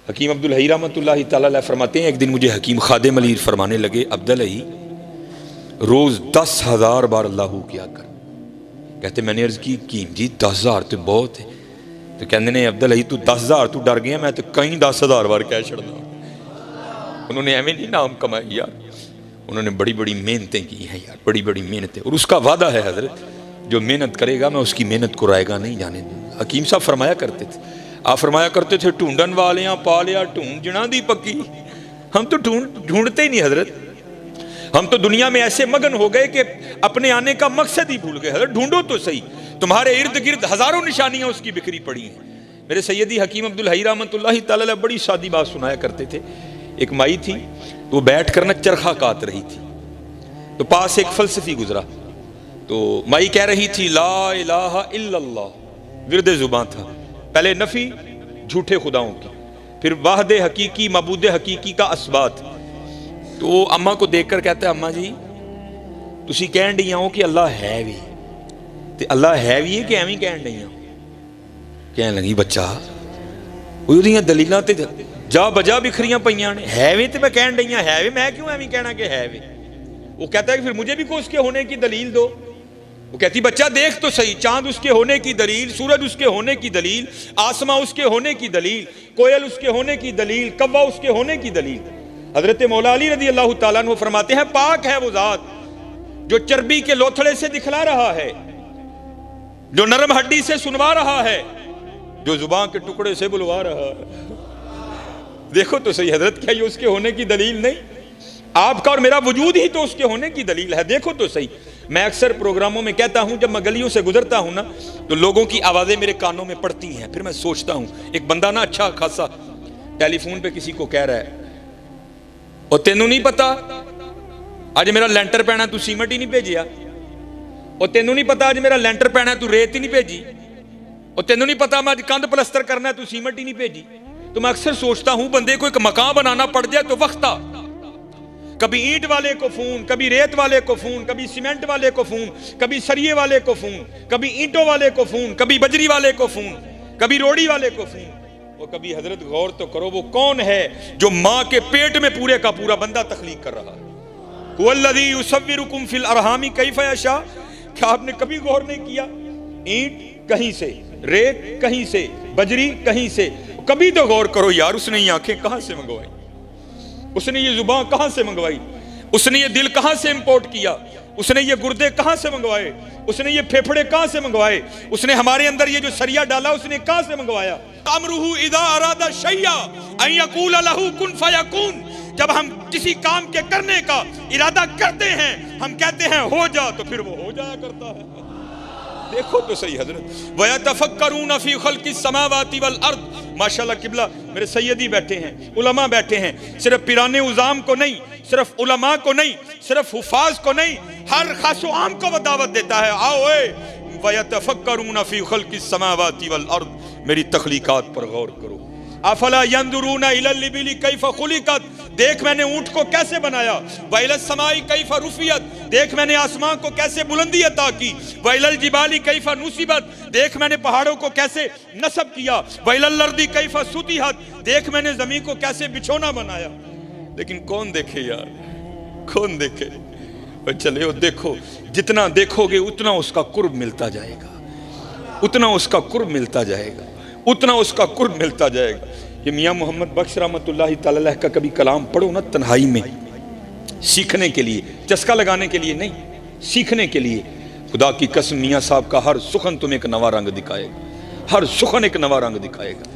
حکیم عبدالحی رحمۃ اللہ تعالیٰ علیہ فرماتے ہیں ایک دن مجھے حکیم خادم علی فرمانے لگے عبدالحی روز 10,000 بار اللہ کیا کر. کہتے میں نے عرض کی جی 10,000 تو بہت ہے. تو کہنے نے عبدالحی تو 10,000 تو ڈر گیا, میں تو کہیں 10,000 بار کہہ چھڑنا. انہوں نے ایویں نہیں نام کمائی یار, انہوں نے بڑی بڑی محنتیں کی ہیں یار, بڑی بڑی محنتیں. اور اس کا وعدہ ہے حضرت جو محنت کرے گا میں اس کی محنت کو رائے گا نہیں جانے دوں. حکیم صاحب فرمایا کرتے تھے, آپ فرمایا کرتے تھے ڈھونڈن والیاں پا لیا ڈھونڈ جنا دی پکی. ہم تو ڈھونڈتے ہی نہیں حضرت, ہم تو دنیا میں ایسے مگن ہو گئے کہ اپنے آنے کا مقصد ہی بھول گئے. حضرت ڈھونڈو تو صحیح, تمہارے ارد گرد ہزاروں نشانیاں اس کی بکھری پڑی ہیں. میرے سیدی حکیم عبدالحی رحمۃ اللہ تعالی علیہ بڑی سادی بات سنایا کرتے تھے. ایک مائی تھی, وہ بیٹھ کر نہ چرخہ کاٹ رہی تھی, تو پاس ایک فلسفی گزرا. تو مائی کہہ رہی تھی لا الہ الا اللہ, ورد زباں تھا. پہلے نفی جھوٹے خداؤں کی, پھر واحد حقیقی معبود حقیقی کا اثبات. تو وہ اماں کو دیکھ کر کہتا ہے اماں جی تسی کہن ڈیاں ہو کہ اللہ ہے بھی, تے اللہ ہے بھی ہے کہ ایویں کہن ڈیاں. کہنے لگی بچہ وہ دلیلاں تے جا بجا بکھریاں پئیاں نے, ہے بھی تے میں کہن ڈیاں ہے بھی, میں کیوں ایویں کہنا کہ ہے بھی. وہ کہتا ہے کہ پھر مجھے بھی کوئی اس کے ہونے کی دلیل دو. وہ کہتی بچہ دیکھ تو صحیح, چاند اس کے ہونے کی دلیل, سورج اس کے ہونے کی دلیل, آسماں اس کے ہونے کی دلیل, کوئل اس کے ہونے کی دلیل, کوا اس کے ہونے کی دلیل. حضرت مولا علی رضی اللہ تعالیٰ عنہ فرماتے ہیں پاک ہے وہ ذات جو چربی کے لوتھڑے سے دکھلا رہا ہے, جو نرم ہڈی سے سنوا رہا ہے, جو زبان کے ٹکڑے سے بلوا رہا ہے. دیکھو تو صحیح حضرت, کیا یہ اس کے ہونے کی دلیل نہیں؟ آپ کا اور میرا وجود ہی تو اس کے ہونے کی دلیل ہے. دیکھو تو صحیح. میں اکثر پروگراموں میں کہتا ہوں جب میں گلیوں سے گزرتا ہوں نا تو لوگوں کی آوازیں میرے کانوں میں پڑتی ہیں. پھر میں سوچتا ہوں ایک بندہ نا اچھا خاصا ٹیلی فون پہ کسی کو کہہ رہا ہے اور تینوں نہیں پتا آج میرا لینٹر پینا تو سیمنٹ ہی نہیں بھیجیا, اور تینوں نہیں پتا آج میرا لینٹر پینا تو ریت ہی نہیں بھیجی, اور تینوں نہیں پتا میں آج کندھ پلستر کرنا ہے تو سیمنٹ ہی نہیں بھیجی. تو میں اکثر سوچتا ہوں بندے کو ایک مکان بنانا پڑ جائے تو وقت آ, کبھی اینٹ والے کو فون, کبھی ریت والے کو فون, کبھی سیمنٹ والے کو فون, کبھی سریے والے کو فون, کبھی اینٹوں والے کو فون, کبھی بجری والے کو فون, کبھی روڑی والے کو فون. وہ کبھی حضرت غور تو کرو وہ کون ہے جو ماں کے پیٹ میں پورے کا پورا بندہ تخلیق کر رہا ہے. والذی یصورکم فی الارحام کیف یشاء. کیا آپ نے کبھی غور نہیں کیا؟ اینٹ کہیں سے, ریت کہیں سے, بجری کہیں سے. کبھی تو غور کرو یار, اس نے یہ آنکھیں کہاں سے منگوائی, اس نے یہ زبان کہاں سے منگوائی, اس نے یہ دل کہاں سے امپورٹ کیا, اس نے یہ گردے کہاں سے منگوائے, اس نے یہ پھیپھڑے کہاں سے منگوائے, اس نے ہمارے اندر یہ جو سریا ڈالا اس نے کہاں سے منگوایا. امرہ اذا اراد شیئا ان یقول لہ کن فیکون. جب ہم کسی کام کے کرنے کا ارادہ کرتے ہیں ہم کہتے ہیں ہو جا, تو پھر وہ ہو جایا کرتا ہے. دیکھو تو صحیح حضرت. وَيَتَفَكَّرُونَ فِي خَلْقِ السَّمَاوَاتِ وَالْأَرْضِ. ماشاءاللہ قبلہ میرے سیدی بیٹھے ہیں, علماء بیٹھے ہیں, صرف پیران عظام کو نہیں, صرف علماء کو نہیں, صرف حفاظ کو نہیں, ہر خاص و عام کو وہ دعوت دیتا ہے آؤ اے وَيَتَفَكَّرُونَ فِي خَلْقِ السَّمَاوَاتِ وَالْأَرْضِ. میری تخلیقات پر غور کرو. افلا ينظرون الى الابل كيف خلقت. دیکھ میں نے اونٹ کو کیسے بنایا. والى السماء كيف رفعت. دیکھ میں نے آسمان کو کیسے بلندی عطا کی. والى الجبال كيف نصبت. دیکھ میں نے پہاڑوں کو کیسے نصب کیا. والى الارض كيف سطحت. دیکھ میں نے زمین کو کیسے بچھونا بنایا. لیکن کون دیکھے یار, کون دیکھے. چلے وہ دیکھو, جتنا دیکھو گے اتنا اس کا قرب ملتا جائے گا, اتنا اس کا قرب ملتا جائے گا, اتنا اس کا قرب ملتا جائے گا. یہ میاں محمد بخش رحمۃ اللہ تعالی علیہ کا کبھی کلام پڑھو نا تنہائی میں, سیکھنے کے لیے, چسکا لگانے کے لیے نہیں, سیکھنے کے لیے. خدا کی قسم میاں صاحب کا ہر سخن تمہیں ایک نوا رنگ دکھائے گا, ہر سخن ایک نوا رنگ دکھائے گا.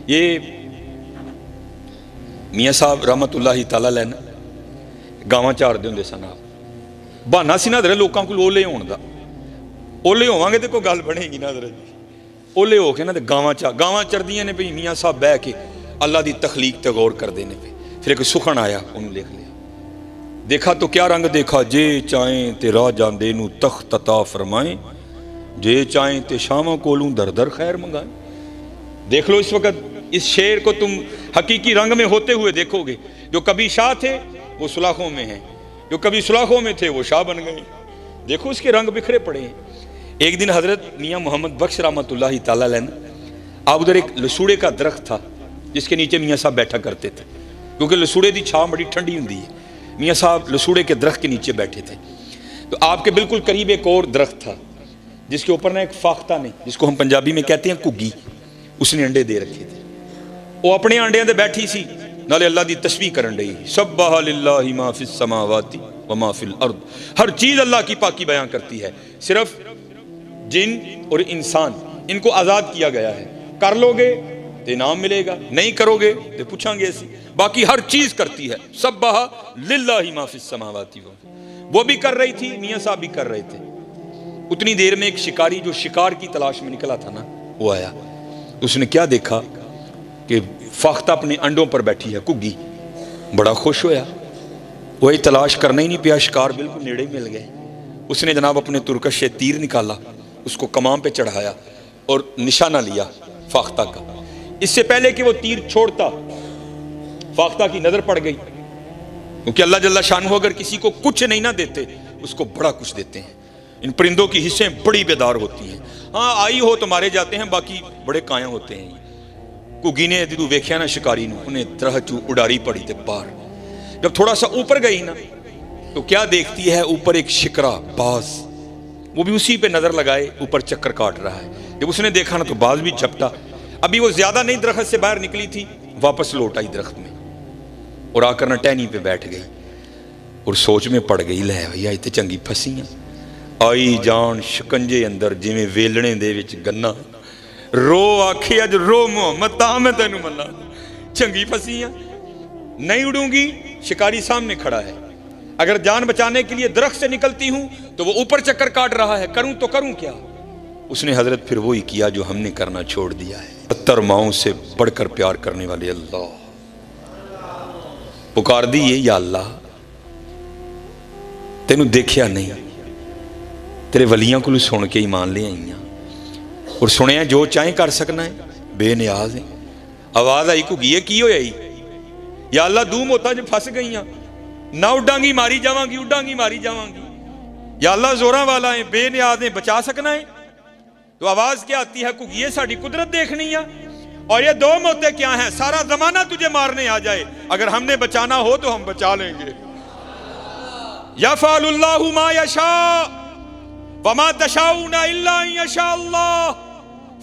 یہ میاں صاحب رحمۃ اللہ تعالی علیہ نا گاواں چار دے ہوندے سن. بہانا سی نا لوکاں کول اولے ہون دا, اولے ہوواں گے تے کوئی گل بنے گی نا حضرت جی. اولے ہو کے نا گاواں چردیاں نے پئی میاں صاحب بہ کے اللہ دی تخلیق تے غور کر دینے پہ. پھر ایک سخن آیا انہوں لکھ لیا. دیکھا تو کیا رنگ دیکھا, جے چاہیں تے راہ جاندے نو تخت عطا فرمائیں, جے چاہیں تے شاموں کولوں در در خیر منگائیں. دیکھ لو اس وقت اس شعر کو تم حقیقی رنگ میں ہوتے ہوئے دیکھو گے. جو کبھی شاہ تھے وہ سلاخوں میں ہیں, جو کبھی سلاخوں میں تھے وہ شاہ بن گئے. دیکھو اس کے رنگ بکھرے پڑے ہیں. ایک دن حضرت میاں محمد بخش رحمۃ اللہ تعالی علیہ, آپ ادھر ایک لسوڑے کا درخت تھا, جس کے نیچے میاں صاحب بیٹھا کرتے تھے، کیونکہ لسوڑے دی چھاؤں بڑی ٹھنڈی ہوندی ہے۔ میاں صاحب لسوڑے کے درخت کے نیچے بیٹھے تھے، تو آپ کے بالکل قریب ایک اور درخت تھا جس کے اوپر نا ایک فاختہ نے، جس کو ہم پنجابی میں کہتے ہیں کگی، اس نے انڈے دے رکھے تھے۔ وہ اپنے انڈیاں دے بیٹھی سی، نالے اللہ دی تسبیح کرن رہی، سبح للہ ما فی السماوات وما فی الارض، ہر چیز اللہ کی پاکی بیان کرتی ہے، صرف جن اور انسان ان کو آزاد کیا گیا ہے، کر لو گے تو انعام ملے گا، نہیں کرو گے تو پوچھیں گے ایسی، باقی ہر چیز کرتی ہے۔ سبح للہ ما فی السماوات، وہ بھی کر رہی تھی، میاں صاحب بھی کر رہے تھے۔ اتنی دیر میں ایک شکاری جو شکار کی تلاش میں نکلا تھا نا، وہ آیا، اس نے کیا دیکھا کہ فاختہ اپنے انڈوں پر بیٹھی ہے کگی، بڑا خوش ہویا، وہی تلاش کرنا ہی نہیں پیا، شکار بالکل نیڑے مل گئے۔ اس نے جناب اپنے ترکش سے تیر نکالا، اس کو کمان پہ چڑھایا اور نشانہ لیا فاختہ کا۔ اس سے پہلے کہ وہ تیر چھوڑتا، فاختہ کی نظر پڑ گئی، کیونکہ اللہ جل شانہ اگر کسی کو کچھ نہیں نہ دیتے اس کو بڑا کچھ دیتے ہیں۔ ان پرندوں کی حصیں بڑی بیدار ہوتی ہیں، ہاں آئی ہو تو مارے جاتے ہیں، باقی بڑے کائیں ہوتے ہیں۔ کگی نے جدو ویکھیا نا شکاری نے، انہیں طرح چو اڈاری پڑی تے پار، جب تھوڑا سا اوپر گئی نا تو کیا دیکھتی ہے، اوپر ایک شکرا باز، وہ بھی اسی پہ نظر لگائے اوپر چکر کاٹ رہا ہے۔ جب اس نے دیکھا نا تو باز بھی جھپٹا، ابھی وہ زیادہ نہیں درخت سے باہر نکلی تھی، واپس لوٹ آئی درخت میں اور آ کر نہ ٹہنی پہ بیٹھ گئی اور سوچ میں پڑ گئی، لے بھیا اتنے چنگی پھسی ہیں، آئی جان شکنجے اندر جویں ویلنے دے وچ گنا، رو آکھے اج رو محمد تا میں تینوں منا، چنگی پھسی ہیں، نہیں اڑوں گی۔ شکاری سامنے کھڑا ہے، اگر جان بچانے کے لیے درخت سے نکلتی ہوں تو وہ اوپر چکر کاٹ رہا ہے، کروں تو کروں کیا؟ اس نے حضرت پھر وہی کیا جو ہم نے کرنا چھوڑ دیا ہے۔ 70 ماؤں سے بڑھ کر پیار کرنے والے اللہ، پکار دیئے یا اللہ تینوں دیکھیا نہیں، تیرے ولیاں کو سن کے ایمان لے آئیاں اور سنیا جو چاہیں کر سکنا ہے، بے نیاز ہیں۔ آواز آئی کو گیے کی ہوئی آئی، یا اللہ دوم ہوتا جب پھنس گئیاں، نہ اڈاں گی ماری جاواں گی، اڈاں گی ماری جاواں گی، یا اللہ زوراں والا ہے، بے نیاز ہیں، بچا سکنا ہے۔ تو آواز کیا آتی ہے، کو یہ ساڑی قدرت دیکھنی ہے، اور یہ دو موتیں کیا ہیں، سارا زمانہ تجھے مارنے آ جائے، اگر ہم نے بچانا ہو تو ہم بچا لیں گے۔ یفعل اللہ ما یشاء وما تشاؤون الا ان یشاء اللہ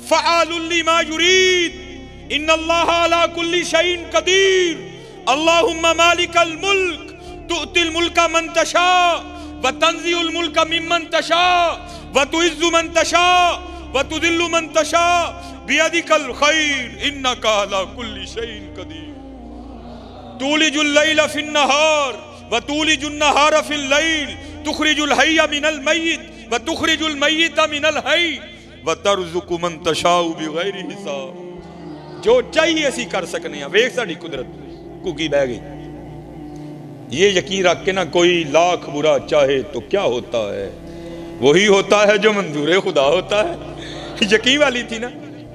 فعال لما یرید ان اللہ علی کل شیء قدیر اللہم مالک الملک تؤتی الملک من تشاء وتنزع الملک ممن تشاء وتعز من تشاء وتذل من تشاء بیدک الخیر انک علی کل شیء قدیر تولج اللیل فی النہار وتولج النہار فی اللیل تخرج الحی من المیت وتخرج المیت من الحی وترزق من تشاء بغیر حساب۔ جو چاہیے اسی کر سکنے ہیں، ویکھ ساڈی قدرت کگی بہ گئی۔ یہ یقین رکھ کے نہ کوئی لاکھ برا چاہے تو کیا ہوتا ہے، وہی ہوتا ہے جو منظور خدا ہوتا ہے۔ یقین والی تھی نا،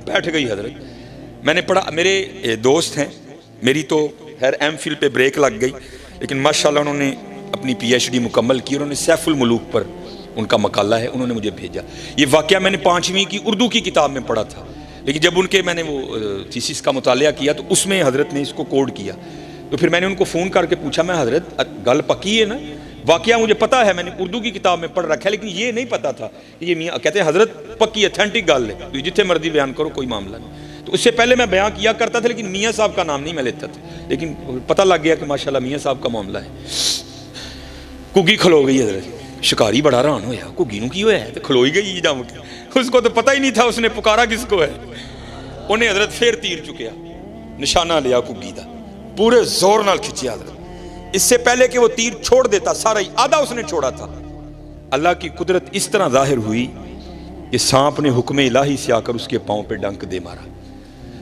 بیٹھ گئی حضرت۔ میں نے پڑھا، میرے دوست ہیں، میری تو خیر ایم فل پہ بریک لگ گئی، لیکن ماشاءاللہ انہوں نے اپنی پی ایچ ڈی مکمل کی، انہوں نے سیف الملوک پر ان کا مقالہ ہے، انہوں نے مجھے بھیجا۔ یہ واقعہ میں نے 5ویں کی اردو کی کتاب میں پڑھا تھا، لیکن جب ان کے میں نے وہ تھیسس کا مطالعہ کیا تو اس میں حضرت نے اس کو کوڈ کیا، تو پھر میں نے ان کو فون کر کے پوچھا، میں حضرت گل پکی ہے نا، واقعہ مجھے پتا ہے، میں نے اردو کی کتاب میں پڑھ رکھا ہے، لیکن یہ نہیں پتا تھا کہ یہ میاں کہتے ہیں حضرت پکی اتھینٹک گل ہے، تو جتنے مرضی بیان کرو کوئی معاملہ نہیں۔ تو اس سے پہلے میں بیان کیا کرتا تھا لیکن میاں صاحب کا نام نہیں میں لیتا تھا، لیکن پتہ لگ گیا کہ ماشاءاللہ میاں صاحب کا معاملہ ہے۔ کگی کھلو گئی حضرت، شکاری بڑا حیران ہویا، کگی نو کی ہوا ہے، تو کھلوئی گئی جم کے، اس کو تو پتہ ہی نہیں تھا اس نے پکارا کس کو ہے۔ انہیں حضرت پھر تیر چکیا، نشانہ لیا کگی دا، پورے زور نال کھچیا حضرت۔ اس سے پہلے کہ وہ تیر چھوڑ دیتا، سارا ہی آدھا اس نے چھوڑا تھا۔ اللہ کی قدرت اس طرح ظاہر ہوئی کہ سانپ نے حکم الہی سے آ کر اس کے پاؤں پہ ڈنک دے مارا۔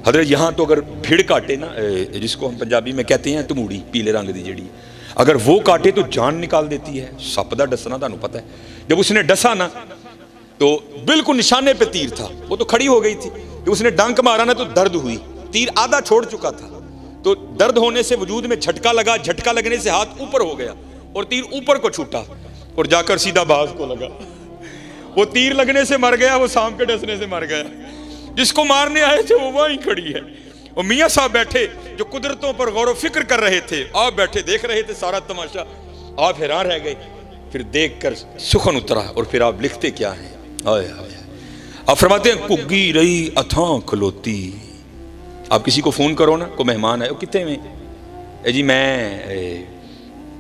حضرت یہاں تو اگر بھیڑ کاٹے نا، جس کو ہم پنجابی میں کہتے ہیں تموڑی، پیلے رنگ دی جڑی، اگر وہ کاٹے تو جان نکال دیتی ہے۔ سپ دا ڈسنا تانوں پتہ ہے، جب اس نے ڈسا نا تو بالکل نشانے پہ تیر تھا، وہ تو کھڑی ہو گئی تھی، جب اس نے ڈنک مارا نا تو درد ہوئی، تیر آدھا چھوڑ چکا تھا، تو درد ہونے سے وجود میں جھٹکا لگا، جھٹکا لگنے سے ہاتھ اوپر ہو گیا اور تیر اوپر کو چھوٹا اور جا کر سیدھا باز کو لگا۔ وہ تیر لگنے سے مر گیا، وہ سانپ کے ڈسنے سے مر گیا، جس کو مارنے آئے تھے وہ وہیں کھڑی ہے۔ اور میاں صاحب بیٹھے جو قدرتوں پر غور و فکر کر رہے تھے، آپ بیٹھے دیکھ رہے تھے سارا تماشا، آپ حیران رہ گئے. پھر دیکھ کر سخن اترا اور پھر آپ لکھتے کیا ہیں؟ آپ فرماتے ہیں کگی رہی اتھاں کھلوتی. آپ کسی کو فون کرو نا، کوئی مہمان ہے، وہ کتنے میں؟ جی میں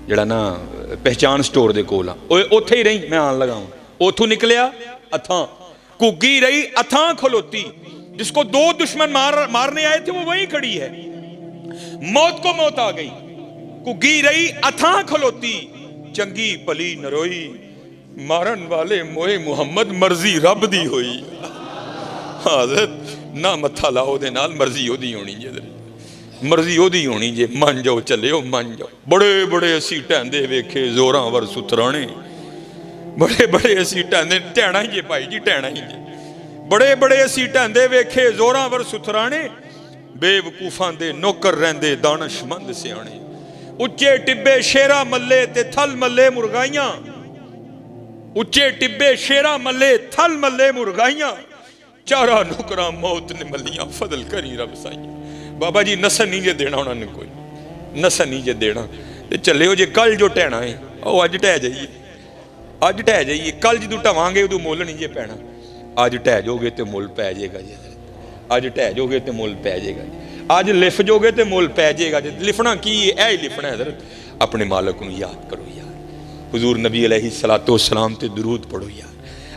جڑا نا پہچان سٹور دے کول ہاں، اوتھے ہی رہی، میں آن لگا ہوں. اوتھوں نکلیا اتھاں، کگی رہی اتھاں کھلوتی. جس کو دو دشمن مارنے آئے تھے وہ وہیں کھڑی ہے. موت کو موت آ گئی. کگی رہی اتھاں کھلوتی، چنگی پلی نروئی، مارن والے موئے محمد مرضی رب دی ہوئی. حضرت نہ متھا لاؤ دے نال، مرضی ہو دی ہونی جے، مرضی ہو دی ہونی جے. من جاؤ چلے ہو، من جاؤ. بڑے بڑے اسی ٹہندے ویکھے زوراں ور سترانے، بڑے بڑے اسی ٹہندے، ٹہنا ہی جے بھائی جی، ٹہنا ہی جے. بڑے بڑے اسی ٹہندے ویکھے زوراں ور سترانے، بے وقوفاں دے نوکر رہندے دانش مند سیانے. اچے ٹبے شیرا ملے تے تھل ملے مرغائیاں، اچے ٹبے شیرا ملے تھل ملے مرغائیاں، چارہ نکراں موت نے ملیاں فضل کری رب سائیاں. بابا جی نسن نہیں جے دینا انہوں نے، کوئی نسن نہیں جے دینا. چلے ہو جے کل جو ٹہنا ہے وہ اج ٹہ جائیے، اج ٹہ جائیے. کل جدو ٹھواں گے ادو مول نہیں جے پینا. اج ٹہ جو گے تے مول پی جائے گا جی. اج ٹہ جو گے تے مول پی جائے گا جی. اج لف جو گے تے مول پی جائے گا جی. لفنا کی ہے؟ اے لفنا ہے حضرت، اپنے مالک کو یاد کرو یار. حضور نبی علیہ الصلوۃ والسلام تے درود پڑھو یار.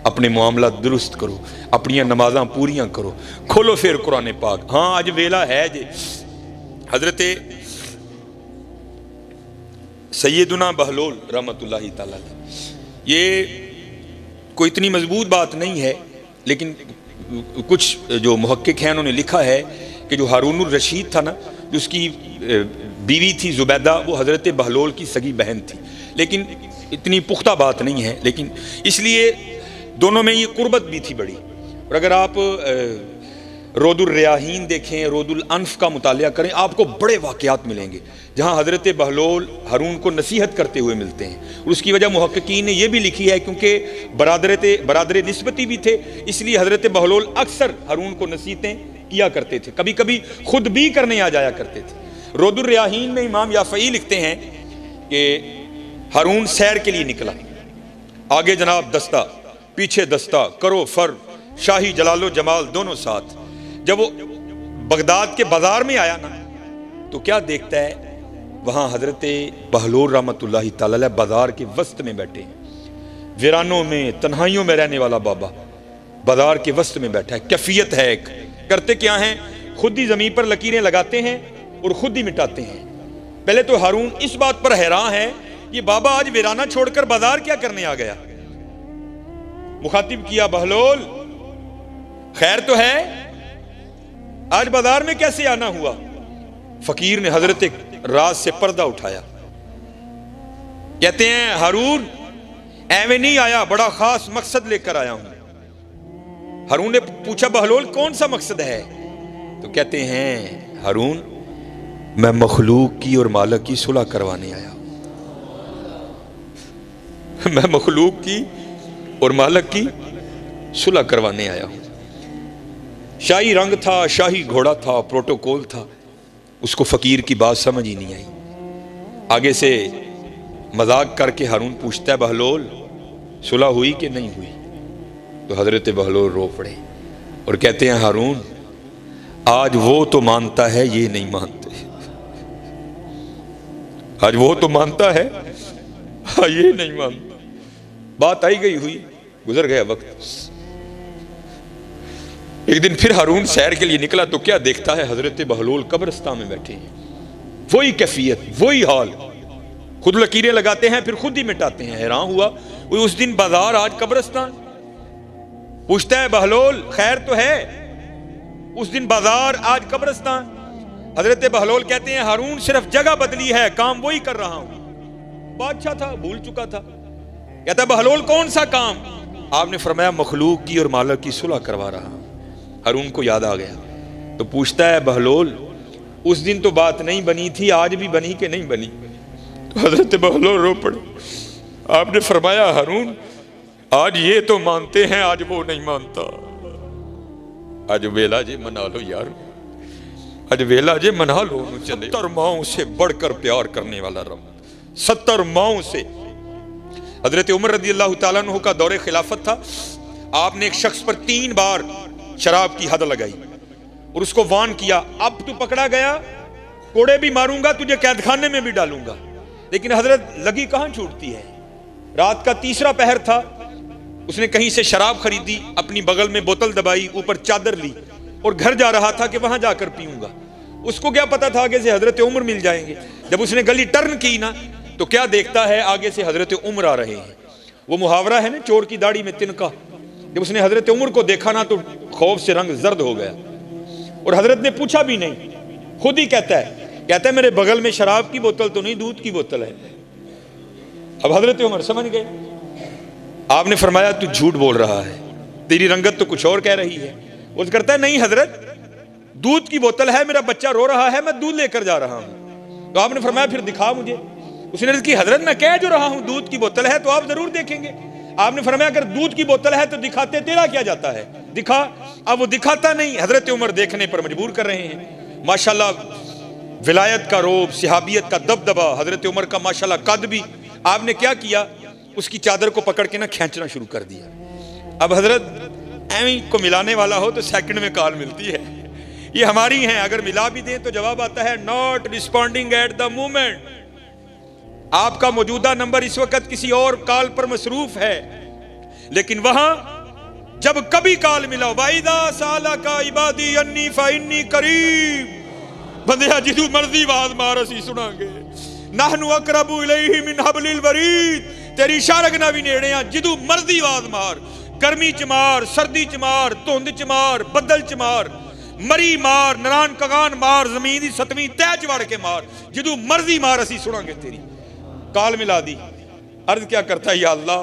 اپنے معاملات درست کرو، اپنی نمازاں پوریاں کرو. کھولو پھر قرآن پاک. ہاں اج ویلا ہے جی. حضرت سیدنا بہلول رحمت اللہ تعالی، یہ کوئی اتنی مضبوط بات نہیں ہے، لیکن کچھ جو محقق ہیں انہوں نے لکھا ہے کہ جو ہارون الرشید تھا نا، جو اس کی بیوی تھی زبیدہ، وہ حضرت بہلول کی سگی بہن تھی. لیکن اتنی پختہ بات نہیں ہے، لیکن اس لیے دونوں میں یہ قربت بھی تھی بڑی. اور اگر آپ رود الریاحین دیکھیں، رود الانف کا مطالعہ کریں، آپ کو بڑے واقعات ملیں گے جہاں حضرت بہلول ہارون کو نصیحت کرتے ہوئے ملتے ہیں. اور اس کی وجہ محققین نے یہ بھی لکھی ہے کیونکہ برادر نسبتی بھی تھے، اس لیے حضرت بہلول اکثر ہارون کو نصیحتیں کیا کرتے تھے، کبھی کبھی خود بھی کرنے آ جایا کرتے تھے. رود الریاحین میں امام یافعی لکھتے ہیں کہ ہارون سیر کے لیے نکلا، آگے جناب دستہ، پیچھے دستہ، کرو فر، شاہی جلال و جمال دونوں ساتھ. جب وہ بغداد کے بازار میں آیا نا تو کیا دیکھتا ہے؟ وہاں حضرت بہلول رحمت اللہ تعالی علیہ بازار کے وسط میں بیٹھے ہیں، ویرانوں میں تنہائیوں میں رہنے والا بابا بازار کے وسط میں بیٹھا ہے. کیفیت ہے ایک. کرتے کیا ہیں؟ خود ہی زمین پر لکیریں لگاتے ہیں اور خود ہی مٹاتے ہیں. پہلے تو ہارون اس بات پر حیران ہے یہ بابا آج ویرانہ چھوڑ کر بازار کیا کرنے آ گیا. مخاطب کیا، بہلول خیر تو ہے؟ آج بازار میں کیسے آنا ہوا؟ فقیر نے حضرت راز سے پردہ اٹھایا. کہتے ہیں ہارون ایویں نہیں آیا، بڑا خاص مقصد لے کر آیا ہوں. ہارون نے پوچھا بہلول کون سا مقصد ہے؟ تو کہتے ہیں ہارون میں مخلوق کی اور مالک کی صلح کروانے آیا ہوں. میں مخلوق کی اور مالک کی صلح کروانے آیا ہوں. شاہی رنگ تھا، شاہی گھوڑا تھا، پروٹوکول تھا. اس کو فقیر کی بات سمجھ ہی نہیں آئی. آگے سے مذاق کر کے ہارون پوچھتا ہے بہلول صلح ہوئی کہ نہیں ہوئی؟ تو حضرت بہلول رو پڑے اور کہتے ہیں ہارون آج وہ تو مانتا ہے یہ نہیں مانتے. آج وہ تو مانتا ہے یہ نہیں مانتا. بات آئی گئی ہوئی، گزر گیا وقت. ایک دن پھر ہارون سیر کے لیے نکلا تو کیا دیکھتا ہے؟ حضرت بہلول قبرستان میں بیٹھے ہیں. وہی کیفیت، وہی حال. خود لکیریں لگاتے ہیں پھر خود ہی مٹاتے ہیں. حیران ہوا وہ اس دن بازار آج قبرستان. پوچھتا ہے بہلول خیر تو ہے؟ اس دن بازار آج قبرستان. حضرت بہلول کہتے ہیں ہارون صرف جگہ بدلی ہے، کام وہی کر رہا ہوں. بادشاہ تھا، بھول چکا تھا. کہتا ہے بہلول کون سا کام؟ آپ نے فرمایا مخلوق کی اور مالک کی صلح کروا رہا ہوں. ہارون کو یاد آ گیا تو پوچھتا ہے بہلول اس دن تو بات نہیں بنی تھی، آج بھی بنی کہ نہیں بنی؟ تو حضرت بہلول رو پڑے. آپ نے فرمایا ہارون آج یہ تو مانتے ہیں، آج وہ نہیں مانتا. آج ویلا جی منا لو یار. اج ویلا جے منا لو چلے 70 ماؤں سے بڑھ کر پیار کرنے والا رب، 70 ماؤں سے۔ حضرت عمر رضی اللہ تعالیٰ عنہ کا دور خلافت تھا، آپ نے ایک شخص پر 3 بار شراب کی حد لگائی اور اس کو وان کیا، اب تو پکڑا گیا کوڑے بھی ماروں گا، تجھے قید خانے میں بھی ڈالوں گا۔ لیکن حضرت لگی کہاں چھوٹتی ہے۔ رات کا تیسرا پہر تھا، اس نے کہیں سے شراب خریدی، اپنی بغل میں بوتل دبائی، اوپر چادر لی اور گھر جا رہا تھا کہ وہاں جا کر پیوں گا۔ اس کو کیا پتا تھا آگے سے حضرت عمر مل جائیں گے۔ جب اس نے گلی ٹرن کی نا تو کیا دیکھتا ہے، آگے سے حضرت عمر آ رہے ہیں۔ وہ محاورہ ہے نا چور کی داڑھی میں تنکا، جب اس نے حضرت عمر کو دیکھا نا تو خوف سے رنگ زرد ہو گیا، اور حضرت نے پوچھا بھی نہیں، خود ہی کہتا ہے میرے بغل میں شراب کی بوتل تو نہیں، دودھ کی بوتل ہے۔ اب حضرت عمر سمجھ گئے، آپ نے فرمایا تو جھوٹ بول رہا ہے، تیری رنگت تو کچھ اور کہہ رہی ہے۔ وہ کرتا ہے نہیں حضرت، دودھ کی بوتل ہے، میرا بچہ رو رہا ہے، میں دودھ لے کر جا رہا ہوں۔ تو آپ نے فرمایا پھر دکھا مجھے۔ اس نے عرض کی حضرت میں کہہ جو رہا ہوں دودھ کی بوتل ہے، تو آپ ضرور دیکھیں گے۔ آپ نے فرمایا اگر دودھ کی بوتل ہے تو دکھاتے تیرا کیا جاتا ہے، دکھا۔ اب وہ دکھاتا نہیں، حضرت عمر دیکھنے پر مجبور کر رہے ہیں۔ ماشاءاللہ ولایت کا روب، صحابیت کا دبدبا، حضرت عمر کا ماشاءاللہ قد بھی۔ آپ نے کیا کیا، اس کی چادر کو پکڑ کے نا کھینچنا شروع کر دیا۔ اب حضرت ایویں کو ملانے والا ہو تو سیکنڈ میں کال ملتی ہے، یہ ہماری ہیں، اگر ملا بھی دیں تو جواب آتا ہے not responding at the moment۔ آپ کا موجودہ نمبر اس وقت کسی اور کال پر مصروف ہے، لیکن وہاں جب کبھی کال ملا، وَإِذَا سَأَلَكَ عِبَادِي عَنِّي فَإِنِّي قَرِيبٌ، بندیا جدو مرضی آواز مار اسی سنا گے، نَحْنُ أَقْرَبُ إِلَيْهِ مِنْ حَبْلِ الْوَرِيدِ، تیری شارگنا بھی نیڑے ہیں، جدو مرضی آواز مار، گرمی چ مار، سردی چ مار، دھند چ مار، بدل چ مار، مری مار، نران کگان مار، زمین دی ستویں تہ چ وڑ کے مار، جدو مرضی مار اسی سنا گے تیری۔ کال ملا دی، عرض کیا کرتا ہے، یا اللہ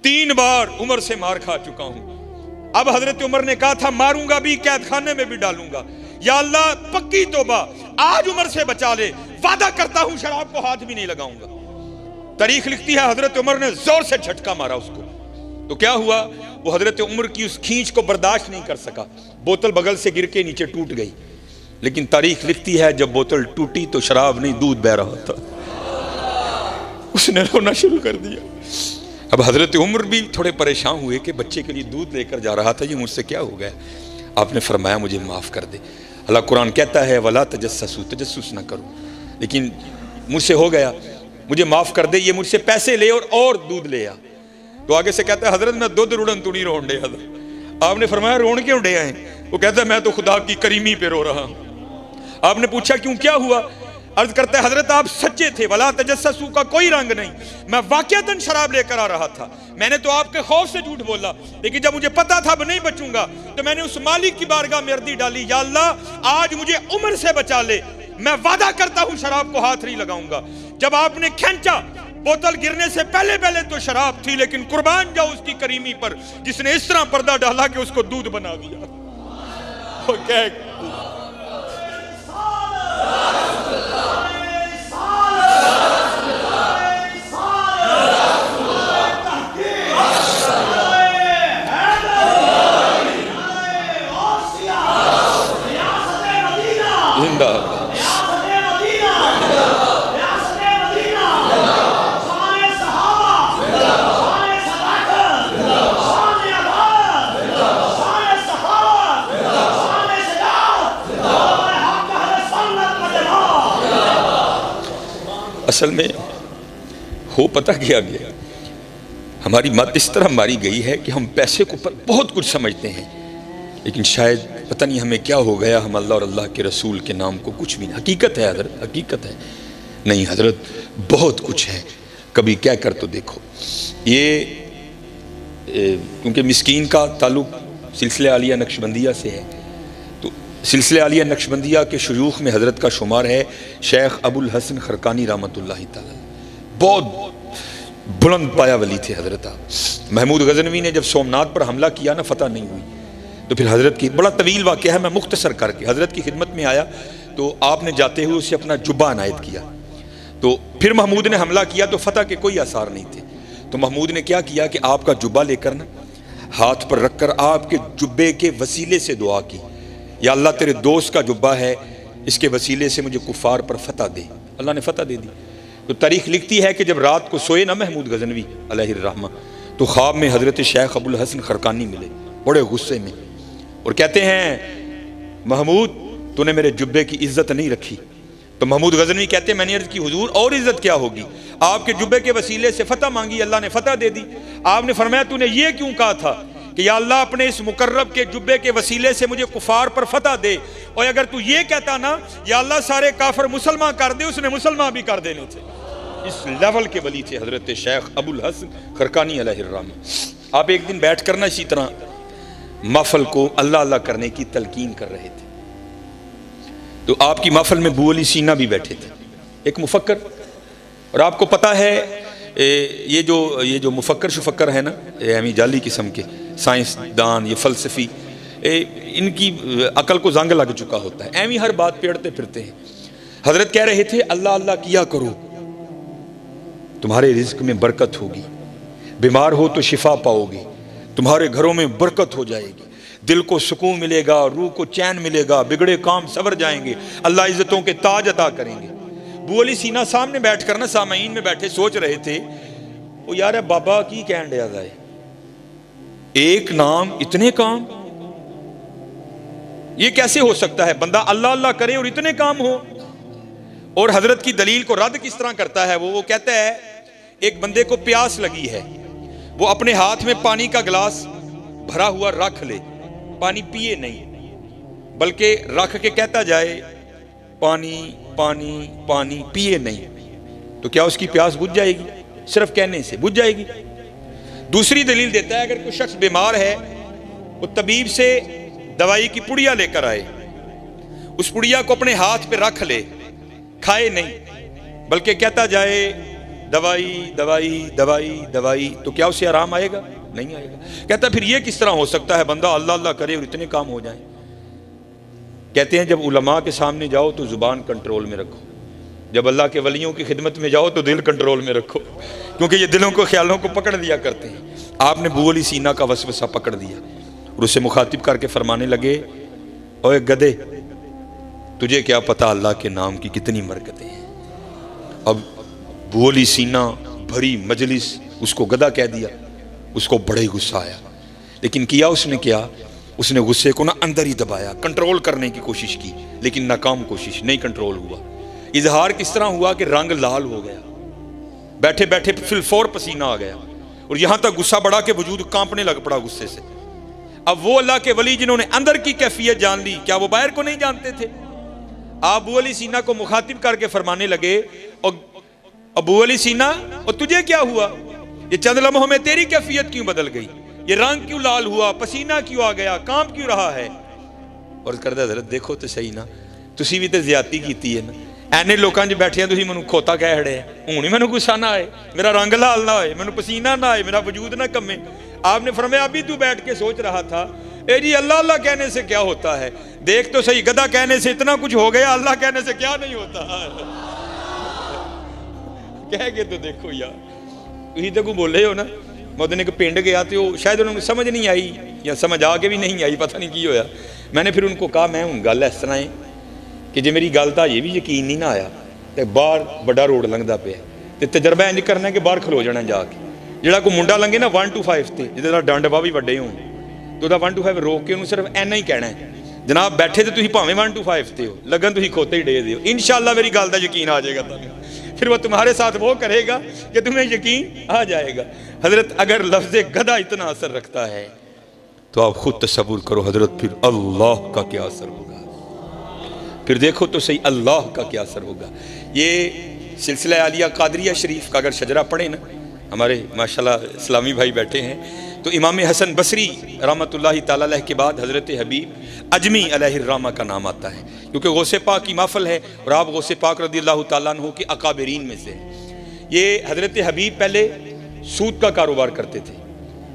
3 بار عمر سے مار کھا چکا ہوں، اب حضرت عمر نے کہا تھا ماروں گا بھی، قید خانے میں بھی ڈالوں گا، یا اللہ پکی توبہ آج عمر سے بچا لے، وعدہ کرتا ہوں شراب کو ہاتھ بھی نہیں لگاؤں گا۔ تاریخ لکھتی ہے حضرت عمر نے زور سے جھٹکا مارا اس کو، تو کیا ہوا، وہ حضرت عمر کی اس کھینچ کو برداشت نہیں کر سکا، بوتل بغل سے گر کے نیچے ٹوٹ گئی۔ لیکن تاریخ لکھتی ہے جب بوتل ٹوٹی تو شراب نہیں، دودھ بہ رہا تھا۔ اس نے رونا شروع کر دیا۔ اب حضرت عمر بھی تھوڑے پریشان ہوئے کہ بچے کے لیے دودھ لے کر جا رہا تھا، یہ مجھ سے کیا ہو گیا۔ آپ نے فرمایا مجھے معاف کر دے۔ اللہ قرآن کہتا ہے وَلَا تَجَسَّسُوا، تجسس نہ کرو، لیکن مجھ سے ہو گیا، مجھے معاف کر دے، یہ مجھ سے پیسے لے اور دودھ لے آ۔ تو آگے سے کہتا ہے حضرت میں دودھ روڑن تو نہیں رون ڈے حضرت۔ آپ نے فرمایا رون کیوں ڈے آئے؟ وہ کہتا ہے میں تو خدا کی کریمی پہ رو رہا ہوں۔ آپ نے پوچھا کیوں، کیا ہوا؟ عرض کرتا ہے حضرت آپ سچے تھے، ولا تجسسوا کا کوئی رنگ نہیں، میں واقعتاً شراب لے کر آ رہا تھا، میں نے تو آپ کے خوف سے جھوٹ بولا، لیکن جب مجھے پتا تھا اب نہیں بچوں گا تو میں نے اس مالک کی بارگاہ میں عرضی ڈالی، یا اللہ آج مجھے عمر سے بچا لے، میں وعدہ کرتا ہوں شراب کو ہاتھ نہیں لگاؤں گا۔ جب آپ نے کھینچا، بوتل گرنے سے پہلے تو شراب تھی، لیکن قربان جاؤ اس کی کریمی پر جس نے اس طرح پردہ ڈالا کہ اس کو دودھ بنا دیا۔ اصل میں ہو پتہ کیا گیا، ہماری مت اس طرح ماری گئی ہے کہ ہم پیسے کو بہت کچھ سمجھتے ہیں، لیکن شاید پتہ نہیں ہمیں کیا ہو گیا، ہم اللہ اور اللہ کے رسول کے نام کو کچھ بھی نہیں۔ حقیقت ہے حضرت، حقیقت ہے، نہیں حضرت بہت کچھ ہے، کبھی کہہ کر تو دیکھو۔ یہ کیونکہ مسکین کا تعلق سلسلہ عالیہ نقشبندیہ سے ہے، تو سلسلہ عالیہ نقشبندیہ کے شیوخ میں حضرت کا شمار ہے شیخ ابو الحسن خرقانی رحمۃ اللہ تعالی، بہت بلند پایا ولی تھے حضرت۔ محمود غزنوی نے جب سومنات پر حملہ کیا نا، فتح نہیں ہوئی، تو پھر حضرت کی بڑا طویل واقعہ ہے، میں مختصر کر کے حضرت کی خدمت میں آیا تو آپ نے جاتے ہوئے اسے اپنا جبہ عنایت کیا، تو پھر محمود نے حملہ کیا تو فتح کے کوئی آثار نہیں تھے، تو محمود نے کیا کیا کہ آپ کا جبہ لے کر نا ہاتھ پر رکھ کر آپ کے جبے کے وسیلے سے دعا کی، یا اللہ تیرے دوست کا جبہ ہے، اس کے وسیلے سے مجھے کفار پر فتح دے۔ اللہ نے فتح دے دی۔ تو تاریخ لکھتی ہے کہ جب رات کو سوئے نا محمود غزنوی علیہ الرحمہ، تو خواب میں حضرت شیخ ابو الحسن خرقانی ملے بڑے غصے میں، اور کہتے ہیں محمود تو نے میرے جبے کی عزت نہیں رکھی۔ تو محمود غزنوی کہتے ہیں میں نے عرض کی حضور اور عزت کیا ہوگی، آپ کے جبے کے وسیلے سے فتح مانگی، اللہ نے فتح دے دی۔ آپ نے فرمایا تو نے یہ کیوں کہا تھا کہ یا اللہ اپنے اس مقرب کے جبے کے وسیلے سے مجھے کفار پر فتح دے، اور اگر تو یہ کہتا نا یا اللہ سارے کافر مسلمان کر دے، اس نے مسلمان بھی کر دینے تھے۔ اس لیول کے ولی تھے حضرت شیخ ابو الحسن خرقانی علیہ الرحمہ۔ آپ ایک دن بیٹھ کر نا اسی طرح محفل کو اللہ اللہ کرنے کی تلقین کر رہے تھے، تو آپ کی محفل میں ابو علی سینا بھی بیٹھے تھے، ایک مفکر، اور آپ کو پتہ ہے یہ جو مفکر شفکر ہے نا، ہمیں جعلی قسم کے سائنس دان، یہ فلسفی، ان کی عقل کو زنگ لگ چکا ہوتا ہے، ایویں ہر بات پیڑتے پھرتے ہیں۔ حضرت کہہ رہے تھے اللہ اللہ کیا کرو تمہارے رزق میں برکت ہوگی، بیمار ہو تو شفا پاؤ گے، تمہارے گھروں میں برکت ہو جائے گی، دل کو سکون ملے گا، روح کو چین ملے گا، بگڑے کام سور جائیں گے، اللہ عزتوں کے تاج عطا کریں گے۔ ابو علی سینا سامنے بیٹھ کر نا سامعین میں بیٹھے سوچ رہے تھے وہ یار بابا کی کہن ڈیا جائے، ایک نام اتنے کام، یہ کیسے ہو سکتا ہے بندہ اللہ اللہ کرے اور اتنے کام ہو؟ اور حضرت کی دلیل کو رد کس طرح کرتا ہے وہ کہتا ہے ایک بندے کو پیاس لگی ہے، وہ اپنے ہاتھ میں پانی کا گلاس بھرا ہوا رکھ لے، پانی پیے نہیں بلکہ رکھ کے کہتا جائے پانی پانی پانی، پیے نہیں، تو کیا اس کی پیاس بجھ جائے گی؟ صرف کہنے سے بجھ جائے گی۔ دوسری دلیل دیتا ہے اگر کوئی شخص بیمار ہے وہ طبیب سے دوائی کی پڑیا لے کر آئے، اس پڑیا کو اپنے ہاتھ پہ رکھ لے، کھائے نہیں بلکہ کہتا جائے دوائی دوائی دوائی دوائی، تو کیا اسے آرام آئے گا؟ نہیں آئے گا۔ کہتا پھر یہ کس طرح ہو سکتا ہے بندہ اللہ اللہ کرے اور اتنے کام ہو جائیں؟ کہتے ہیں جب علماء کے سامنے جاؤ تو زبان کنٹرول میں رکھو، جب اللہ کے ولیوں کی خدمت میں جاؤ تو دل کنٹرول میں رکھو، کیونکہ یہ دلوں کو خیالوں کو پکڑ دیا کرتے ہیں۔ آپ نے ابو علی سینا کا وسوسہ پکڑ دیا اور اسے مخاطب کر کے فرمانے لگے اوے گدھے، تجھے کیا پتا اللہ کے نام کی کتنی برکتیں ہیں۔ اب ابو علی سینا بھری مجلس اس کو گدھا کہہ دیا، اس کو بڑے غصہ آیا، لیکن کیا اس نے کیا، اس نے غصے کو نا اندر ہی دبایا، کنٹرول کرنے کی کوشش کی لیکن ناکام کوشش، نہیں کنٹرول ہوا۔ اظہار کس طرح ہوا کہ رنگ لال ہو گیا، بیٹھے بیٹھے فی الفور پسینہ آ گیا، اور یہاں تک غصہ بڑھا کہ وجود کانپنے لگ پڑا غصے سے۔ اب وہ اللہ کے ولی جنہوں نے اندر کی کیفیت جان لی، کیا وہ باہر کو نہیں جانتے تھے؟ ابو علی سینا کو مخاطب کر کے فرمانے لگے ابو علی سینا اور تجھے کیا ہوا؟ یہ چند لمحوں میں تیری کیفیت کیوں بدل گئی؟ یہ رنگ کیوں لال ہوا؟ پسینہ کیوں آ گیا؟ کام کیوں رہا ہے؟ اور کردہ حضرت دیکھو تو صحیح نا، تسی بھی تو زیادتی کیتی ہے نا، اینے لوکاں جو بیٹھے ہیں تسی منو کھوتا کہہ ہڑے ہیں، ہونی منو غصہ نہ آئے، میرا رنگ لال نہ ہوئے، منو پسینہ نہ آئے، میرا وجود نہ کمے۔ آپ نے فرمایا ابھی تو بیٹھ کے سوچ رہا تھا اے جی اللہ اللہ کہنے سے کیا ہوتا ہے، دیکھ تو صحیح گدھا کہنے سے اتنا کچھ ہو گیا، اللہ کہنے سے کیا نہیں ہوتا۔ کہہ کے تو دیکھو یار، تسی تو کو بولے ہو نا، میں نے ایک پنڈ گیا تو شاید انہوں نے سمجھ نہیں آئی یا سمجھ آ کے بھی نہیں آئی، پتہ نہیں کی ہویا۔ میں نے پھر ان کو کہا میں ہوں گل اس طرح ہے کہ جی میری گل تو یہ بھی یقین نہیں نہ آیا تو باہر بڑا روڈ لنگتا پیا تو تجربہ انج کرنا کہ باہر کھلو جانا جا کے، جہاں کوئی منڈا لنگے نا 1 to 5 تے جہاں ڈنڈ باہ بھی وڈے ہون تو 1 to 5 روک کے انہوں صرف اینا ہی کہنا ہے جناب بیٹھے تو تھی پاویں 1 to 5 تے ہو، لگن تھی کھوتے ہی ڈے دیو، انشاءاللہ میری گل کا یقین آ جائے گا تمہیں، پھر وہ تمہارے ساتھ وہ کرے گا کہ تمہیں یقین آ جائے گا۔ حضرت اگر لفظ گدھا اتنا اثر رکھتا ہے تو آپ خود تصور کرو حضرت پھر اللہ کا کیا اثر ہوگا، پھر دیکھو تو صحیح اللہ کا کیا اثر ہوگا۔ یہ سلسلہ عالیہ قادریہ شریف کا اگر شجرہ پڑھیں نا، ہمارے ماشاءاللہ اسلامی بھائی بیٹھے ہیں، تو امام حسن بصری رحمۃ اللہ تعالیٰ علیہ کے بعد حضرت حبیب اجمی علیہ الرحمہ کا نام آتا ہے، کیونکہ غوث پاک کی محفل ہے اور آپ غوث پاک رضی اللہ تعالیٰ عنہ کے اکابرین میں سے ہیں۔ یہ حضرت حبیب پہلے سود کا کاروبار کرتے تھے،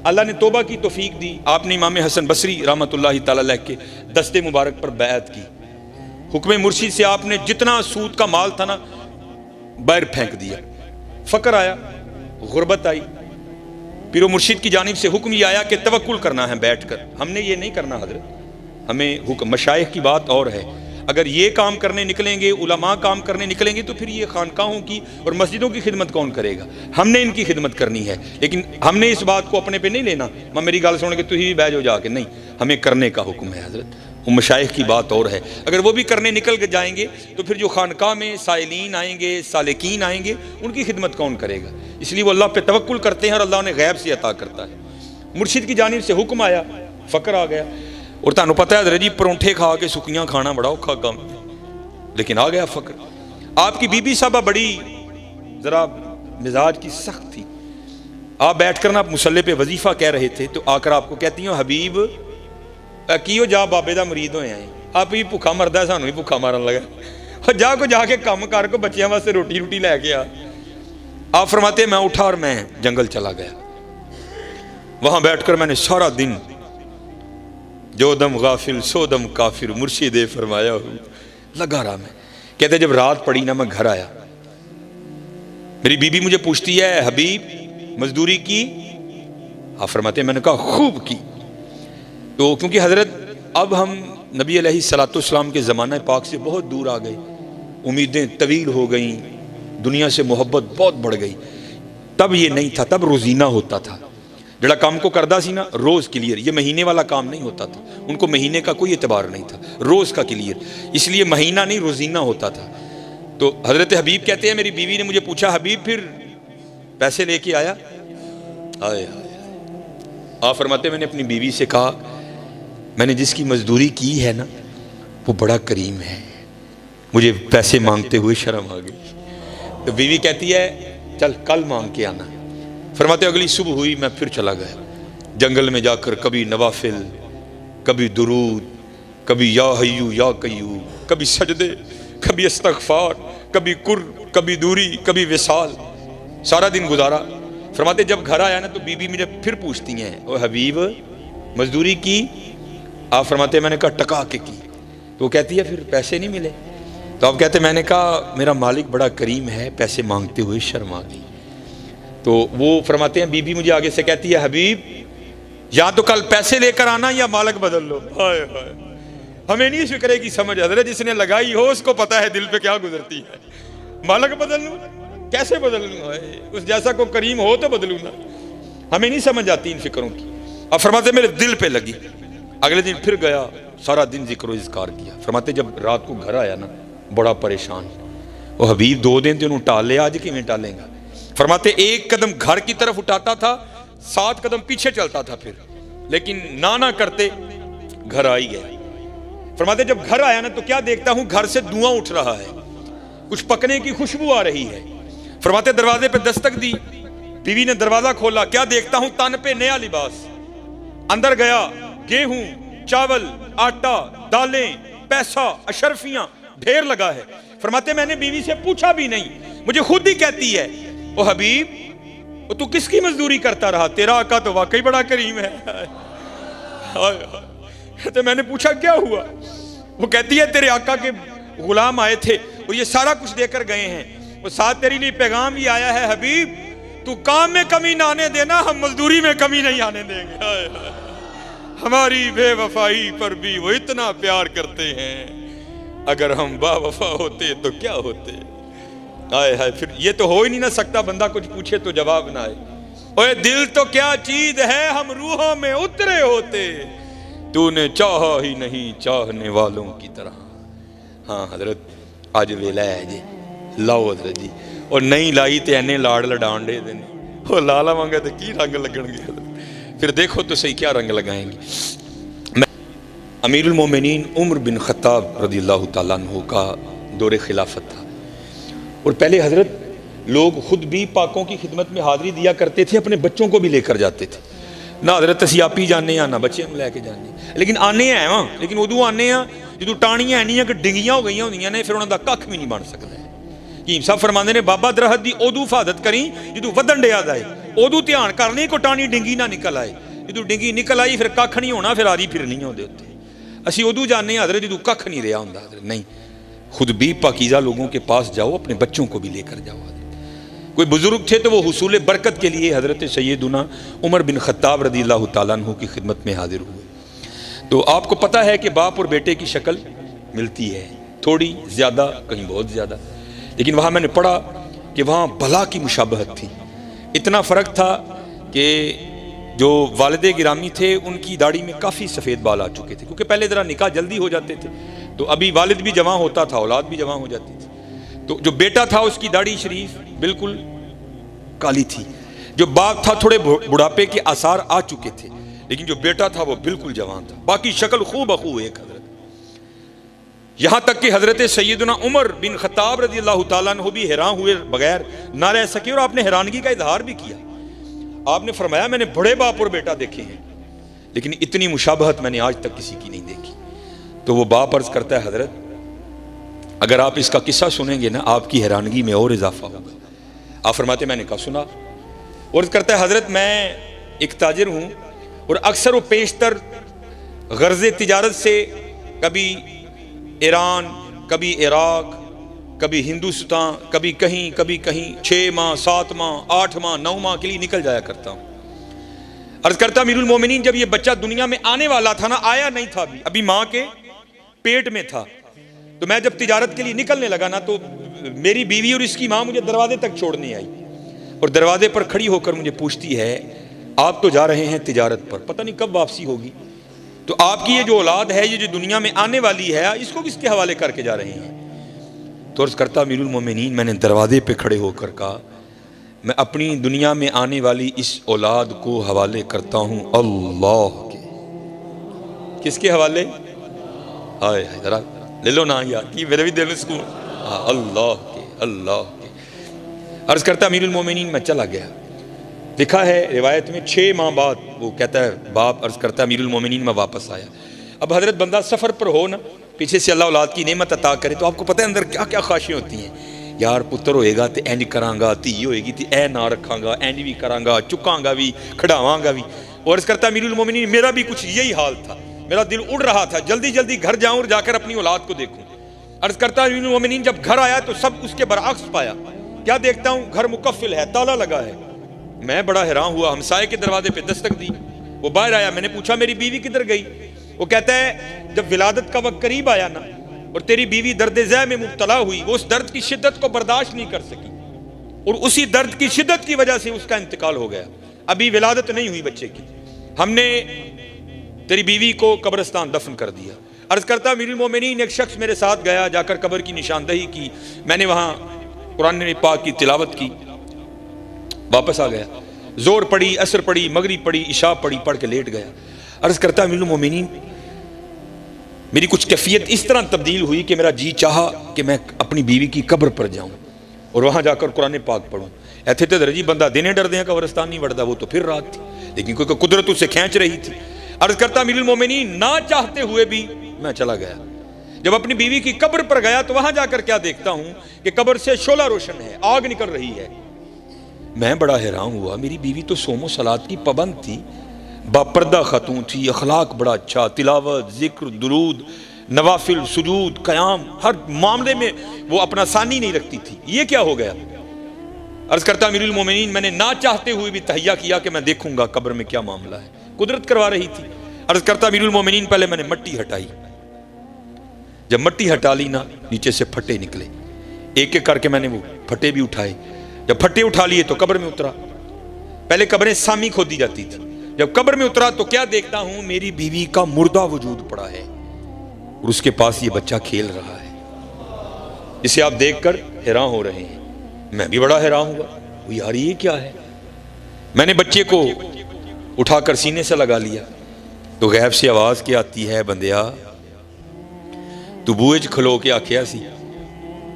اللہ نے توبہ کی توفیق دی، آپ نے امام حسن بصری رحمۃ اللہ تعالیٰ علیہ کے دست مبارک پر بیعت کی، حکم مرشد سے آپ نے جتنا سود کا مال تھا نا باہر پھینک دیا، فقر آیا، غربت آئی، پیر و مرشد کی جانب سے حکم یہ آیا کہ توکل کرنا ہے بیٹھ کر، ہم نے یہ نہیں کرنا حضرت، ہمیں حکم مشائخ کی بات اور ہے، اگر یہ کام کرنے نکلیں گے، علماء کام کرنے نکلیں گے، تو پھر یہ خانقاہوں کی اور مسجدوں کی خدمت کون کرے گا؟ ہم نے ان کی خدمت کرنی ہے، لیکن ہم نے اس بات کو اپنے پہ نہیں لینا، میں میری گل سن کے تھی بھی بہ جاؤ جا کے، نہیں، ہمیں کرنے کا حکم ہے حضرت۔ وہ مشائخ کی بات اور ہے، اگر وہ بھی کرنے نکل کے جائیں گے تو پھر جو خانقاہ میں سائلین آئیں گے، سالکین آئیں گے، ان کی خدمت کون کرے گا؟ اس لیے وہ اللہ پہ توکل کرتے ہیں اور اللہ انہیں غیب سے عطا کرتا ہے۔ مرشد کی جانب سے حکم آیا، فقر آ گیا، اور تانوں پتہ ہے حضرت جی پرونٹھے کھا کے سکیاں کھانا بڑا اوکھا کام، لیکن آ گیا فقر۔ آپ کی بی بی صاحبہ بڑی ذرا مزاج کی سخت تھی، آپ بیٹھ کر نا مصلے پہ وظیفہ کہہ رہے تھے تو آ کر آپ کو کہتی ہیں حبیب کیوں جا بابے دا مرید ہوئے ہیں، آپ بھی بھوکا مرد ہے، سانوں بھی بھوکا مارن لگا، اور جا کے کام کر کو بچیاں واسطے روٹی لے کے آ۔ آپ فرماتے ہیں میں اٹھا اور میں جنگل چلا گیا، وہاں بیٹھ کر میں نے سارا دن جو دم غافل سو دم کافر مرشد فرمایا ہوں لگا رہا۔ میں کہتے جب رات پڑی نا میں گھر آیا، میری بیوی مجھے پوچھتی ہے حبیب مزدوری کی؟ آپ فرماتے ہیں میں نے کہا خوب کی۔ تو کیونکہ حضرت اب ہم نبی علیہ الصلوۃ والسلام کے زمانہ پاک سے بہت دور آ گئے، امیدیں طویل ہو گئیں، دنیا سے محبت بہت بڑھ گئی۔ تب یہ نہیں تھا، تب روزینہ ہوتا تھا، جڑا کام کو کردہ سی نا روز کلیئر، یہ مہینے والا کام نہیں ہوتا تھا، ان کو مہینے کا کوئی اعتبار نہیں تھا، روز کا کلیئر، اس لیے مہینہ نہیں روزینہ ہوتا تھا۔ تو حضرت حبیب کہتے ہیں میری بیوی نے مجھے پوچھا حبیب پھر پیسے لے کے آیا؟ آئے آپ فرماتے میں نے اپنی بیوی سے کہا میں نے جس کی مزدوری کی ہے نا وہ بڑا کریم ہے، مجھے پیسے مانگتے ہوئے شرم آ گئی۔ تو بیوی کہتی ہے چل کل مانگ کے آنا۔ فرماتے اگلی صبح ہوئی میں پھر چلا گیا جنگل میں، جا کر کبھی نوافل، کبھی درود، کبھی یا حیو یا قیوم، کبھی سجدے، کبھی استغفار، کبھی کبھی دوری، کبھی وصال، سارا دن گزارا۔ فرماتے جب گھر آیا نا تو بیوی مجھے پھر پوچھتی ہیں او حبیب مزدوری کی؟ آپ فرماتے میں نے کہا ٹکا کے کی۔ تو وہ کہتی ہے پھر پیسے نہیں ملے؟ تو آپ کہتے میں نے کہا میرا مالک بڑا کریم ہے، پیسے مانگتے ہوئے شرم آ گئی۔ تو وہ فرماتے ہیں بی بی مجھے آگے سے کہتی ہے حبیب یا تو کل پیسے لے کر آنا یا مالک بدل لو۔ ہائے ہائے، ہمیں نہیں فکرے کی سمجھ حضرت، جس نے لگائی ہو اس کو پتا ہے دل پہ کیا گزرتی ہے۔ مالک بدل لوں کیسے بدل لوں؟ اس جیسا کو کریم ہو تو بدلوں نا، ہمیں نہیں سمجھ آتی ان فکروں کی۔ اب فرماتے میرے دل پہ لگی، اگلے دن پھر گیا، سارا دن ذکر و اذکار کیا۔ فرماتے جب رات کو گھر آیا نا بڑا پریشان، وہ حبیب 2 دن تینوں ٹال لے، آج کیویں ٹالیں گا؟ فرماتے 1 قدم گھر کی طرف اٹھاتا تھا، 7 قدم پیچھے چلتا تھا پھر، لیکن نہ کرتے گھر آ ہی گئے۔ فرماتے جب گھر آیا نا تو کیا دیکھتا ہوں گھر سے دھواں اٹھ رہا ہے، کچھ پکنے کی خوشبو آ رہی ہے۔ فرماتے دروازے پہ دستک دی، بیوی نے دروازہ کھولا، کیا دیکھتا ہوں تن پہ نیا لباس، اندر گیا گیہوں، چاول، آٹا، دالیں، پیسہ، اشرفیاں ڈھیر لگا ہے۔ فرماتے میں نے بیوی سے پوچھا بھی نہیں، مجھے خود ہی کہتی ہے او حبیب تو کس کی مزدوری کرتا رہا؟ تیرا آقا تو واقعی بڑا کریم ہے۔ تو میں نے پوچھا کیا ہوا؟ وہ کہتی ہے تیرے آقا کے غلام آئے تھے اور یہ سارا کچھ دے کر گئے ہیں، اور ساتھ تیرے لیے پیغام بھی آیا ہے حبیب تو کام میں کمی نہ آنے دینا، ہم مزدوری میں کمی نہیں آنے دیں گے۔ ہماری بے وفائی پر بھی وہ اتنا پیار کرتے ہیں، اگر ہم با وفا ہوتے تو کیا ہوتے؟ آئے ہائے، پھر یہ تو ہو ہی نہیں نہ سکتا بندہ کچھ پوچھے تو جواب نہ آئے۔ اوے دل تو کیا چیز ہے ہم روحوں میں اترے ہوتے، تو نے چاہا ہی نہیں چاہنے والوں کی طرح۔ ہاں حضرت آج ویلا ہے جی، لاؤ حضرت جی، اور نہیں لائی تے اینے لاڑ لڈان دے دینے، وہ لالا مانگا تے کی رنگ لگن گے حضرت، پھر دیکھو تو صحیح کیا رنگ لگائیں گے۔ امیر المومنین عمر بن خطاب رضی اللہ تعالیٰ عنہ کا دور خلافت تھا، اور پہلے حضرت لوگ خود بھی پاکوں کی خدمت میں حاضری دیا کرتے تھے، اپنے بچوں کو بھی لے کر جاتے تھے۔ نہ حضرت تسیاپی جانے ہیں نہ بچے لے کے جانے ہیں، لیکن آنے ہیں وہاں، لیکن ادو آنے ہیں جدو ٹانیاں اینیاں کہ ڈنگیاں ہو گئی ہوندیاں نے، پھر انہوں دا ککھ بھی نہیں بن سکتا ہے۔ حکیم صاحب فرماندے نے بابا درخت دی ادو حفاظت کریں جدو ودن ڈیا جائے، ادو دھیان کرنے کو ٹانی ڈنگی نہ نکل آئے، جدو ڈنگی نکل آئی پھر ککھ نہیں ہونا، پھر آری پھر نہیں ہوندے ہوتے۔ اسی ادو جانے حضرت جدو ککھ نہیں رہا ہوندا حضرت، نہیں، خود بھی پاکیزہ لوگوں کے پاس جاؤ، اپنے بچوں کو بھی لے کر جاؤ۔ کوئی بزرگ تھے تو وہ حصول برکت کے لیے حضرت سیدنا عمر بن خطاب رضی اللہ تعالیٰ عنہ کی خدمت میں حاضر ہوئے۔ تو آپ کو پتہ ہے کہ باپ اور بیٹے کی شکل ملتی ہے، تھوڑی زیادہ، کہیں بہت زیادہ، لیکن وہاں میں نے پڑھا کہ وہاں بلا کی مشابہت تھی. اتنا فرق تھا کہ جو والد گرامی تھے ان کی داڑھی میں کافی سفید بال آ چکے تھے، کیونکہ پہلے ذرا نکاح جلدی ہو جاتے تھے، تو ابھی والد بھی جوان ہوتا تھا، اولاد بھی جوان ہو جاتی تھی. تو جو بیٹا تھا اس کی داڑھی شریف بالکل کالی تھی، جو باپ تھا تھوڑے بڑھاپے کے آثار آ چکے تھے، لیکن جو بیٹا تھا وہ بالکل جوان تھا، باقی شکل خوب بخو ایک حضرت. یہاں تک کہ حضرت سیدنا عمر بن خطاب رضی اللہ تعالیٰ عنہ بھی حیران ہوئے بغیر نہ رہ سکے، اور آپ نے حیرانگی کا اظہار بھی کیا. آپ نے فرمایا میں نے بڑے باپ اور بیٹا دیکھے ہیں لیکن اتنی مشابہت میں نے آج تک کسی کی نہیں دیکھی. تو وہ باپ عرض کرتا ہے حضرت اگر آپ اس کا قصہ سنیں گے نا آپ کی حیرانگی میں اور اضافہ ہوگا. آپ فرماتے میں نے کہا سنا. اور کہتا ہے حضرت میں ایک تاجر ہوں اور اکثر و بیشتر غرض تجارت سے کبھی ایران، کبھی عراق، کبھی ہندوستان، کبھی کہیں 6 ماہ 7 ماہ 8 ماہ 9 ماہ کے لیے نکل جایا کرتا ہوں. عرض کرتا امیر المومنین جب یہ بچہ دنیا میں آنے والا تھا نا، آیا نہیں تھا ابھی ماں کے پیٹ میں تھا، تو میں جب تجارت کے لیے نکلنے لگا نا تو میری بیوی اور اس کی ماں مجھے دروازے تک چھوڑنے آئی اور دروازے پر کھڑی ہو کر مجھے پوچھتی ہے آپ تو جا رہے ہیں تجارت پر، پتہ نہیں کب واپسی ہوگی، تو آپ کی یہ جو اولاد ہے یہ جو دنیا میں آنے والی ہے اس کو کس کے حوالے کر کے جا رہے ہیں؟ تو عرض کرتا امیر المومنین میں نے دروازے پہ کھڑے ہو کر کہا میں اپنی دنیا میں آنے والی اس اولاد کو حوالے کرتا ہوں اللہ کے. کس کے حوالے؟ ہائے ذرا لے لو نا یار کہ میرے بھی دل میں سکون. اللہ کے. عرض کرتا امیر المومنین میں چلا گیا. لکھا ہے روایت میں 6 ماہ بعد وہ کہتا ہے باپ عرض کرتا امیر المومنین میں واپس آیا. اب حضرت بندہ سفر پر ہو نا، پیچھے سے اللہ اولاد کی نعمت عطا کرے تو آپ کو پتہ ہے اندر کیا کیا خواہشیں ہوتی ہیں. یار پتر ہوئے گا تے اینج کراں گا، دھی ہوئے گی تے اے نہ رکھاں گا، اینج بھی کراں گا، چکاں گا بھی، کھڑاواں گا بھی. اور عرض کرتا امیر المومنین میرا بھی کچھ یہی حال تھا، میرا دل اڑ رہا تھا جلدی جلدی گھر جاؤں اور جا کر اپنی اولاد کو دیکھوں. عرض کرتا امیر المومنین جب گھر آیا تو سب اس کے برعکس پایا. کیا دیکھتا ہوں گھر مقفل ہے، تالا لگا ہے. میں بڑا حیران ہوا، ہمسائے کے دروازے پہ دستک دی، وہ باہر آیا. میں نے پوچھا میری بیوی کدھر گئی؟ وہ کہتا ہے جب ولادت کا وقت قریب آیا نا اور تیری بیوی درد ذہ میں مبتلا ہوئی، وہ اس درد کی شدت کو برداشت نہیں کر سکی اور اسی درد کی شدت کی وجہ سے اس کا انتقال ہو گیا. ابھی ولادت نہیں ہوئی بچے کی، ہم نے تیری بیوی کو قبرستان دفن کر دیا. عرض کرتا امیر المومنین ایک شخص میرے ساتھ گیا، جا کر قبر کی نشاندہی کی، میں نے وہاں قرآن پاک کی تلاوت کی، واپس آ گیا. زور پڑی، عصر پڑی، مغرب پڑی، عشاء پڑی، پڑھ کے لیٹ گیا. عرض کرتا امیر المومنین میری کچھ کیفیت اس طرح تبدیل ہوئی کہ میرا جی چاہا کہ میں اپنی بیوی کی قبر پر جاؤں اور وہاں جا کر قرآن پاک پڑھوں. ایتھے تے درجی بندہ دینے ڈر دیں قبرستان نہیں وڑتا، وہ تو پھر رات تھی لیکن کوئی قدرت اسے کھینچ رہی تھی. عرض کرتا امیر المومنین نہ چاہتے ہوئے بھی میں چلا گیا. جب اپنی بیوی کی قبر پر گیا تو وہاں جا کر کیا دیکھتا ہوں کہ قبر سے شعلہ روشن ہے، آگ نکل رہی ہے. میں بڑا حیران ہوا، میری بیوی تو صوم و صلات کی پابند تھی، باپردہ خاتون تھی، اخلاق بڑا اچھا، تلاوت، ذکر، درود، نوافل، سجود، قیام، ہر معاملے میں وہ اپنا ثانی نہیں رکھتی تھی. یہ کیا ہو گیا؟ عرض کرتا امیر المومنین میں نے نہ چاہتے ہوئے بھی تہیہ کیا کہ میں دیکھوں گا قبر میں کیا معاملہ ہے. قدرت کروا رہی تھی. عرض کرتا امیر المومنین پہلے میں نے مٹی ہٹائی. جب مٹی ہٹا لی نا نیچے سے پھٹے نکلے، ایک ایک کر کے میں نے وہ پھٹے بھی اٹھائے. جب پھٹے اٹھا لیے تو قبر میں اترا. پہلے قبریں سامی کھودی جاتی تھی، جب قبر میں اترا تو کیا دیکھتا ہوں میری بیوی کا مردہ وجود پڑا ہے اور اس کے پاس یہ بچہ کھیل رہا ہے. اسے آپ دیکھ کر حیران ہو رہے ہیں، میں بھی بڑا حیران ہوا. یار یہ کیا ہے؟ میں نے بچے کو اٹھا کر سینے سے لگا لیا تو غیب سے آواز کیا آتی ہے، بندیا تو بوئے چ کھلو کے آکھیا سی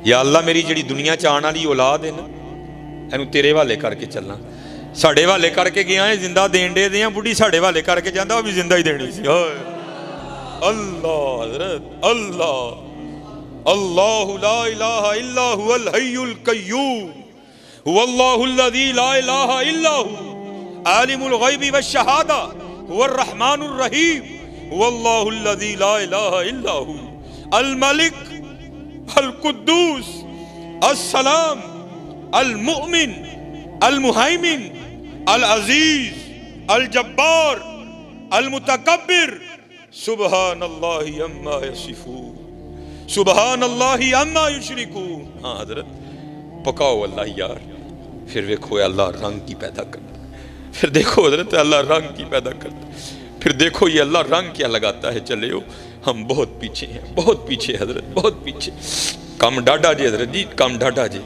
یا اللہ میری جڑی دنیا چ آن والی اولاد ہے نا اینو تیرے والے کر کے چلنا. ساڑے والے کر کے گیا ہے، زندہ دین دے دیاں، بڑھی ساڑے والے کر کے جاندہ وہ بھی زندہ ہی دینی سی. اللہ حضرت اللہ اللہ لا الہ الا هو الحی القیوم هو اللہ الذی لا الہ الا هو عالم الغیب والشہادہ هو الرحمن الرحیم هو اللہ الذی لا الہ الا هو الملک القدوس السلام المؤمن المہیمن العزیز الجبار المتکبر سبحان اللہ عما یصفون. سبحان اللہ عما یشرکون. ہاں حضرت پکاؤ اللہ یار. پھر دیکھو اللہ رنگ کی پیدا کرتا. پھر دیکھو حضرت اللہ رنگ کی پیدا کرتا. پھر دیکھو یہ اللہ رنگ کیا لگاتا ہے. چلے ہو ہم بہت پیچھے ہیں, بہت پیچھے حضرت, بہت پیچھے. کم ڈاڈا جی حضرت جی, کم ڈاڈا جی.